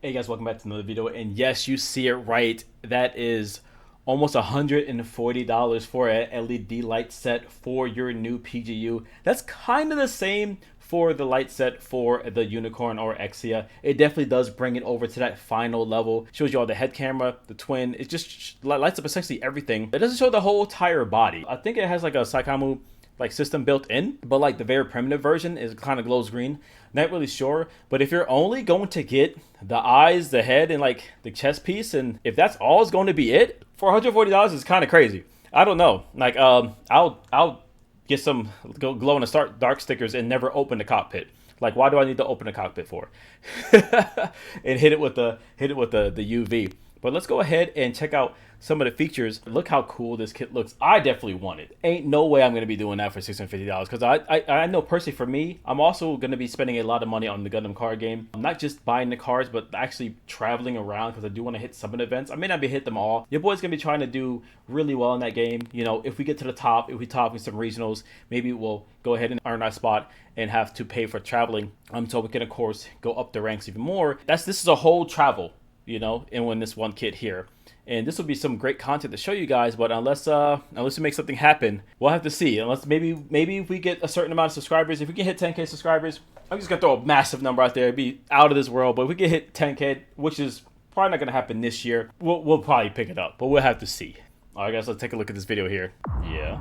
Hey guys, welcome back to another video. And yes, you see it right. That is almost $140 for an LED light set for your new PGU. That's kind of the same for the light set for the Unicorn or Exia. It definitely does bring it over to that final level. Shows you all the head camera, the twin. It just lights up essentially everything. It doesn't show the whole entire body. I think it has like a Saikamu system built in, but like the very primitive version is kind of glows green. Not really sure, but if you're only going to get the eyes, the head, and like the chest piece, and if that's all is going to be it for $140 is kind of crazy. I don't know. Like I'll get some glow in the dark stickers and never open the cockpit. Like, why do I need to open the cockpit for? And hit it with the UV. But let's go ahead and check out some of the features. Look how cool this kit looks. I definitely want it. Ain't no way I'm going to be doing that for $650 because I know personally for me, I'm also going to be spending a lot of money on the Gundam card game. I'm not just buying the cards, but actually traveling around because I do want to hit some of the events. I may not be hit them all. Your boy's going to be trying to do really well in that game. You know, if we get to the top, if we top in some regionals, maybe we'll go ahead and earn our spot and have to pay for traveling. So we can, of course, go up the ranks even more. This is a whole travel, you know, and when this one kit here. And this will be some great content to show you guys, but unless we make something happen, we'll have to see. Unless maybe if we get a certain amount of subscribers, if we can hit 10K subscribers, I'm just gonna throw a massive number out there. It'd be out of this world, but if we can hit 10K, which is probably not gonna happen this year, we'll probably pick it up, but we'll have to see. All right, guys, let's take a look at this video here. Yeah,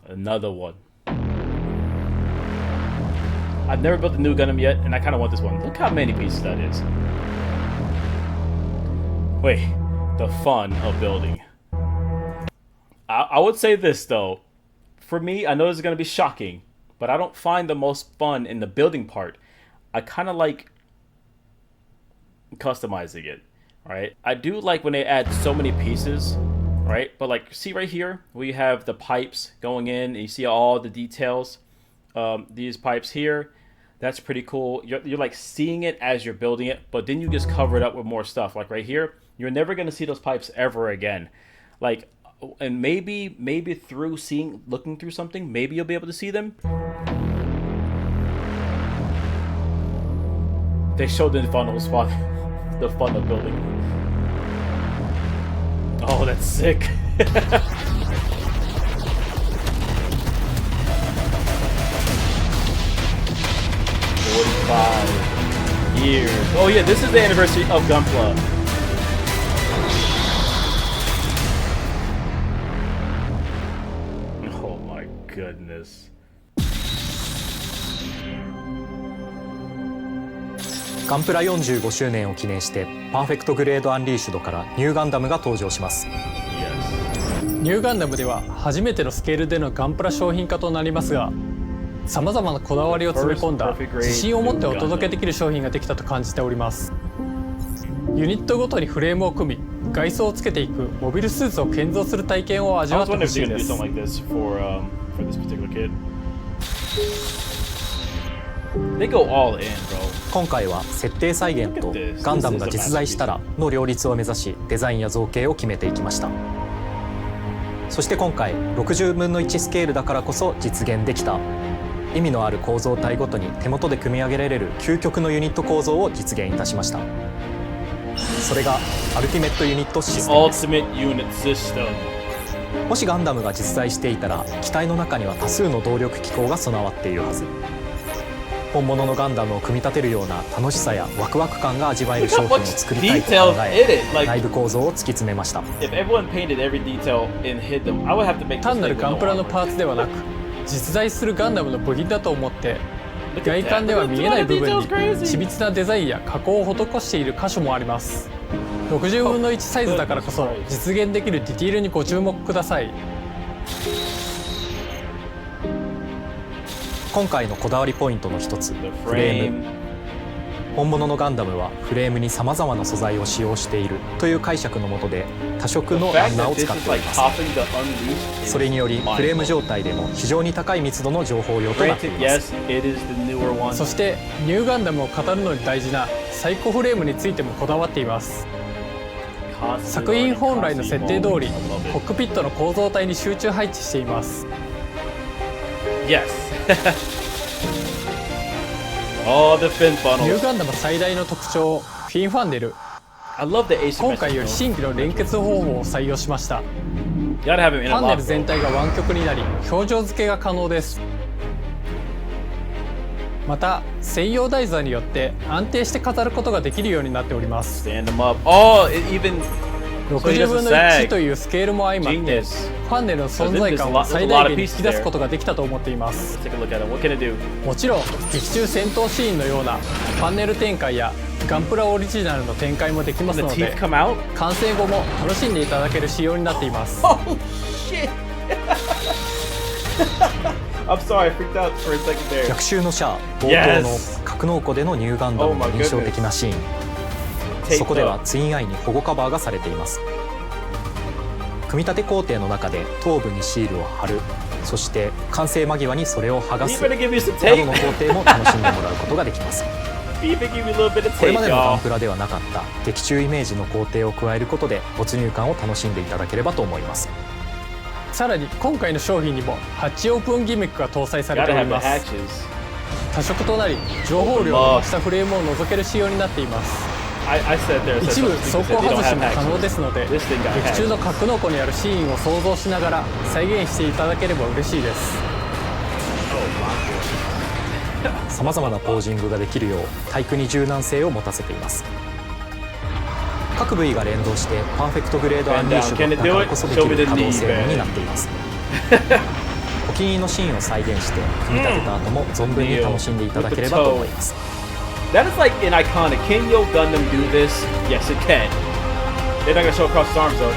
another one. I've never built a new Gundam yet, and I kind of want this one. Look how many pieces that is. Wait, the fun of building. I would say this though. For me, I know this is going to be shocking, but I don't find the most fun in the building part. I kind of like customizing it, right? I do like when they add so many pieces, right? But like, see right here, we have the pipes going in, and you see all the details. These pipes here. That's pretty cool. You're like seeing it as you're building it, but then you just cover it up with more stuff. Like right here, you're never gonna see those pipes ever again. Like, and maybe through looking through something, maybe you'll be able to see them. They showed the funnel spot, the fun of building. Oh, that's sick. 45 years. Oh yeah, this is the anniversary of Gunpla. Oh my goodness. ガンプラ45周年を記念してパーフェクトグレードアンリーシュドからニューガンダムが登場します。ニューガンダムでは初めてのスケールでのガンプラ商品化となりますが、さまざまなこだわりを詰め込んだ自信を持ってお届けできる商品ができたと感じております。ユニットごとにフレームを組み、外装をつけていくモビルスーツを建造する体験を味わってほしいです。今回は設定再現とガンダムが実在したらの両立を目指し、デザインや造形を決めていきました。そして今回60分の1スケールだからこそ実現できた意味のある構造体ごとに手元で組み上げられる究極のユニット構造を実現いたしました。それがアルティメットユニットシステムです。もしガンダムが実在していたら機体の中には多数の動力機構が備わっているはず。本物のガンダムを組み立てるような楽しさやワクワク感が味わえる商品を作りたいと考え、内部構造を突き詰めました。単なるガンプラのパーツではなく、実在するガンダムの部品だと思って、外観では見えない部分に緻密なデザインや加工を施している箇所もあります。60分の1サイズだからこそ実現できるディティールにご注目ください。今回のこだわりポイントの一つ、フレーム。本物のガンダムはフレームにさまざまな素材を使用しているという解釈の下で多色のランナーを使っております。それによりフレーム状態でも非常に高い密度の情報量となっています。そしてニューガンダムを語るのに大事なサイコフレームについてもこだわっています。作品本来の設定通りコックピットの構造体に集中配置しています。Oh, the fin ニュー funnels. ガンダム最大の特徴、フィンファンネル。 I love the 今回よ asymmetrical. り新規の連結方法を採用しました。 You gotta have him ファンネ interlock, ル全 bro. 体が湾曲になり、表情付けが可能です。また専用台座によって安定して飾ることができるようになっております。 Stand him up. Oh, it even 60分の1というスケールも相まって、 Genius. ファンネルの存在感を最大限に引き出すことができたと思っています。 Let's take a look at it. What can it do? もちろん劇中戦闘シーンのようなファンネル展開やガンプラオリジナルの展開もできます The の teeth で、 come out? 完成後も楽しんでいただける仕様になっています。 Oh shit! I'm sorry, I freaked out for a second there. 逆襲のシャア冒頭 Yes. の格納庫でのニューガンダムの印象的なシーン、 Taped そこでは up. ツインアイに保護カバーがされています。組み立て工程の中で頭部にシールを貼る、そして完成間際にそれを剥が You す better give me some などの tape. 工程も楽しんでもらうことができます。 You better give me a little bit of これ tape, までのガン y'all. プラではなかった劇中イメージの工程を加えることで没入感を楽しんでいただければと思います。さらに今回の商品にもハッチオープンギミックが搭載されて Gotta お have り the ます。 hatches. 多色となり情報量を増したフレームを覗ける仕様になっています。 I said there. 一部 Because 走行 they don't 外し have も可能で hatches. すので、 This thing got 劇中 hatches. の格納庫にあるシーンを想像しながら再現していただければ嬉しいです。さまざまなポージングができるよう体育に柔軟性を持たせています。各部位が連動してパーフェクトグレードアンリーシュだからこそできる可動性能になっています。お気に入りのシーンを再現して組み立てた後も存分に楽しんでいただければと思います。 That is like an iconic. Can Yo Gundam do this? Yes, it can. They're not gonna show across his arms though.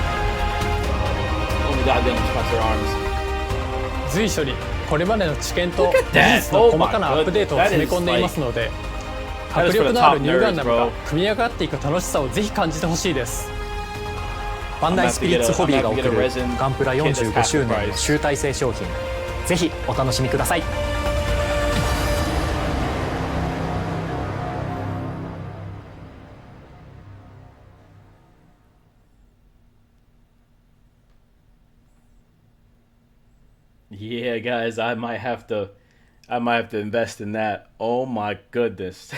Only God Gundam across their arms. 随所にこれまでの知見と Look at 技 that. 術の Oh 細 my かなアップデートを goodness. 詰め込んでいますので、迫力のあるニューガンダムが組み上がっていく楽しさをぜひ感じてほしいです。バンダイスピリッツホビーが送るガンプラ45周年の集大成商品、ぜひお楽しみください。Yeah, guys, I might have to invest in that. Oh my goodness.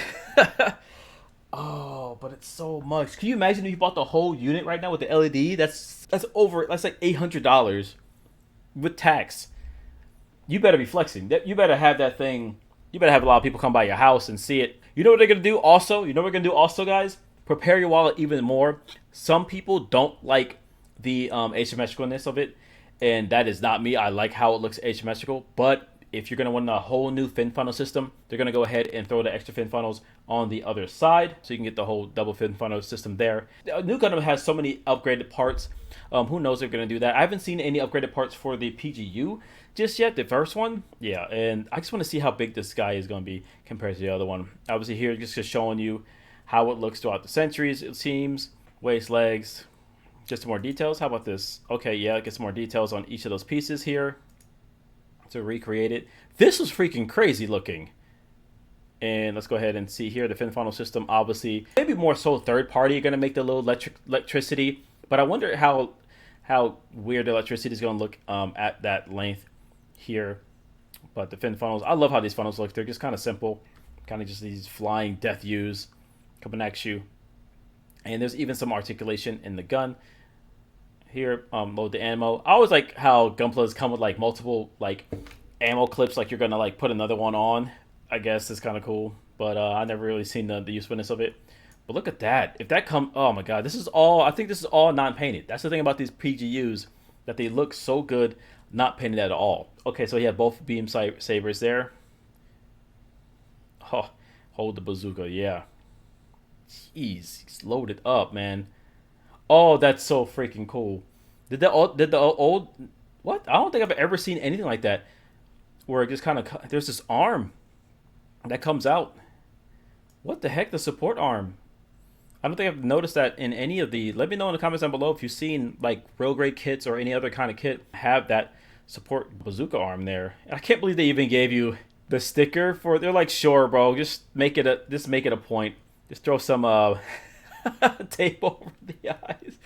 Oh, but it's so much. Can you imagine if you bought the whole unit right now with the LED? That's like $800 with tax. You better be flexing. You better have that thing. You better have a lot of people come by your house and see it. You know what they're gonna do also? You know what we're gonna do also, guys? Prepare your wallet even more. Some people don't like the asymmetricalness of it, and that is not me. I like how it looks asymmetrical, but if you're going to want a whole new fin funnel system, they're going to go ahead and throw the extra fin funnels on the other side, so you can get the whole double fin funnel system there. New Gundam has so many upgraded parts. Who knows if they're going to do that? I haven't seen any upgraded parts for the PGU just yet, the first one. Yeah, and I just want to see how big this guy is going to be compared to the other one. Obviously here, just showing you how it looks throughout the centuries, it seems. Waist, legs, just some more details. How about this? Okay, yeah, get some more details on each of those pieces here to recreate it. This is freaking crazy looking. And let's go ahead and see here the fin funnel system. Obviously, maybe more so third party are going to make the little electricity, but I wonder how weird the electricity is going to look at that length here. But the fin funnels, I love how these funnels look. They're just kind of simple, kind of just these flying death U's coming at you. And there's even some articulation in the gun. Here, load the ammo. I always like how Gunplas come with like multiple like ammo clips, like you're gonna like put another one on. I guess it's kind of cool, but I never really seen the usefulness of it. But look at that. If that come, oh my god, this is all. I think this is all non-painted. That's the thing about these PGUs, that they look so good not painted at all. Okay, so you have both beam sabers there. Oh, hold the bazooka, yeah. Jeez, it's loaded up, man. Oh, that's so freaking cool. Did the old what? I don't think I've ever seen anything like that, where it just kind of there's this arm that comes out. What the heck? The support arm. I don't think I've noticed that in any of the. Let me know in the comments down below if you've seen like real grade kits or any other kind of kit have that support bazooka arm there. I can't believe they even gave you the sticker for. They're like, sure, bro, just make it a point. Just throw some tape over the eyes.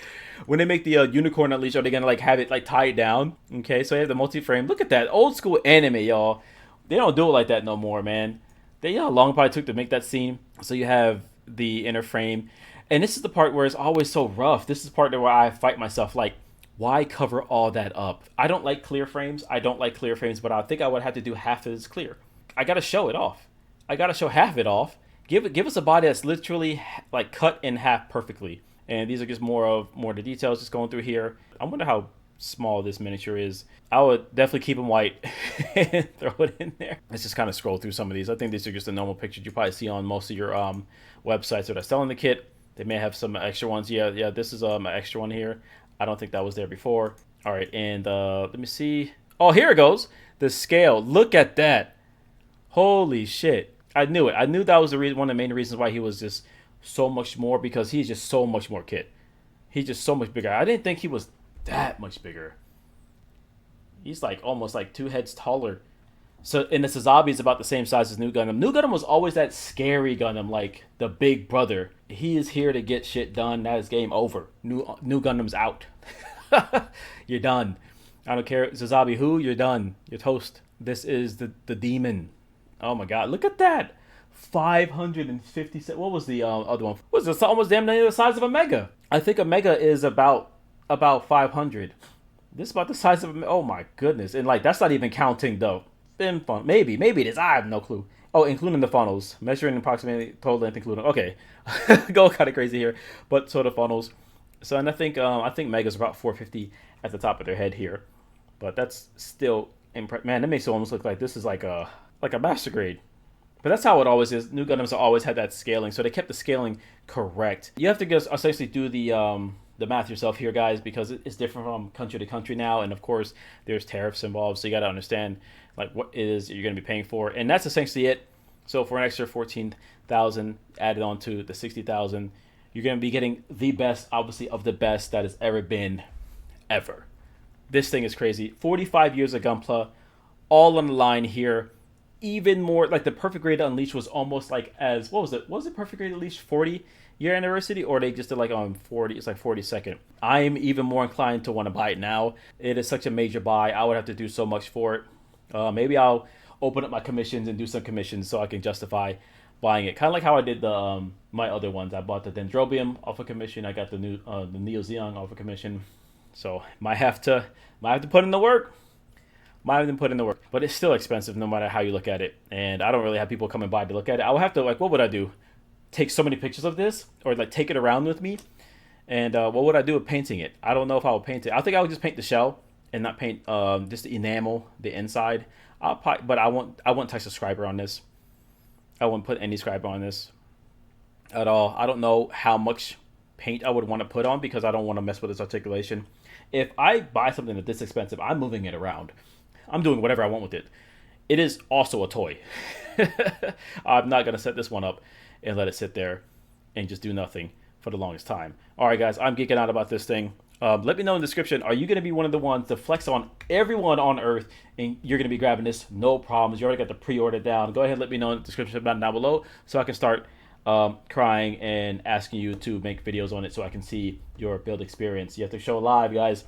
When they make the unicorn unleash, are they gonna like have it like tied down? Okay, so you have the multi-frame. Look at that old school anime, y'all. They don't do it like that no more, man. How long it probably took to make that scene. So you have the inner frame. And this is the part where it's always so rough. This is the part where I fight myself, like, why cover all that up? I don't like clear frames. But I think I would have to do half as clear. I got to show it off. I got to show half it off. Give us a body that's literally like cut in half perfectly. And these are just more of the details just going through here. I wonder how small this miniature is. I would definitely keep them white and throw it in there. Let's just kind of scroll through some of these. I think these are just the normal pictures you probably see on most of your websites that are selling the kit. They may have some extra ones. Yeah, this is an extra one here. I don't think that was there before. All right, and let me see. Oh, here it goes. The scale. Look at that. Holy shit. I knew it. I knew that was one of the main reasons why he was just so much more, because he's just so much more kit. He's just so much bigger. I didn't think he was that much bigger. He's like almost like 2 heads taller. So, and the Sazabi is about the same size as New Gundam. New Gundam was always that scary Gundam, like the big brother. He is here to get shit done. That is game over. New Gundam's out. You're done. I don't care, Sazabi who, you're done. You're toast. This is the demon. Oh my god, look at that. 550. What was the other one? Was this almost damn near the size of a Mega? I think a Mega is about 500. This is about the size of a, oh my goodness. And like, that's not even counting though. Maybe it is. I have no clue. Oh, including the funnels, measuring approximately total length, including. Okay, go kind of crazy here, but sort of funnels. So, and I think Mega's about 450 at the top of their head here, but that's still man. That makes it almost look like this is like a master grade. But that's how it always is. New Gundams always had that scaling, so they kept the scaling correct. You have to just essentially do the math yourself here, guys, because it's different from country to country now, and of course there's tariffs involved, so you got to understand like what it is you're going to be paying for, and that's essentially it. So for an extra 14,000 added on to the 60,000, you're going to be getting the best, obviously, of the best that has ever been, ever. This thing is crazy. 45 years of Gunpla, all on the line here. Even more, like the Perfect Grade Unleashed was almost like as, what was it? Was it Perfect Grade Unleashed 40-year anniversary, or they just did like on 40? It's like 42nd. I am even more inclined to want to buy it now. It is such a major buy. I would have to do so much for it. Maybe I'll open up my commissions and do some commissions so I can justify buying it. Kind of like how I did the my other ones. I bought the Dendrobium off a commission. I got the Neo Zeon off a commission. So might have to put in the work. But it's still expensive no matter how you look at it. And I don't really have people coming by to look at it. I would have to, like, what would I do? Take so many pictures of this, or like take it around with me. And what would I do with painting it? I don't know if I would paint it. I think I would just paint the shell and not paint just the enamel, the inside. But I won't touch the scriber on this. I won't put any scriber on this at all. I don't know how much paint I would want to put on, because I don't want to mess with its articulation. If I buy something that's this expensive, I'm moving it around. I'm doing whatever I want with it. It is also a toy. I'm not going to set this one up and let it sit there and just do nothing for the longest time. All right, guys, I'm geeking out about this thing. Let me know in the description, are you going to be one of the ones to flex on everyone on Earth and you're going to be grabbing this? No problems. You already got the pre-order down. Go ahead and let me know in the description down below so I can start crying and asking you to make videos on it so I can see your build experience. You have to show live, guys.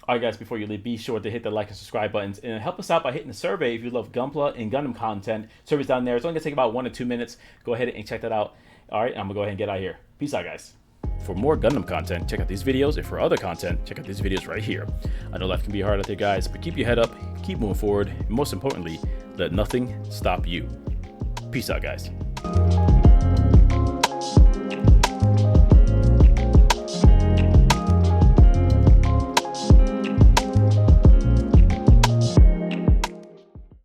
All right, guys, before you leave, be sure to hit the like and subscribe buttons and help us out by hitting the survey if you love Gunpla and Gundam content. Survey's down there. It's only going to take about 1 or 2 minutes. Go ahead and check that out. All right, I'm going to go ahead and get out of here. Peace out, guys. For more Gundam content, check out these videos. And for other content, check out these videos right here. I know life can be hard out there, guys, but keep your head up, keep moving forward, and most importantly, let nothing stop you. Peace out, guys.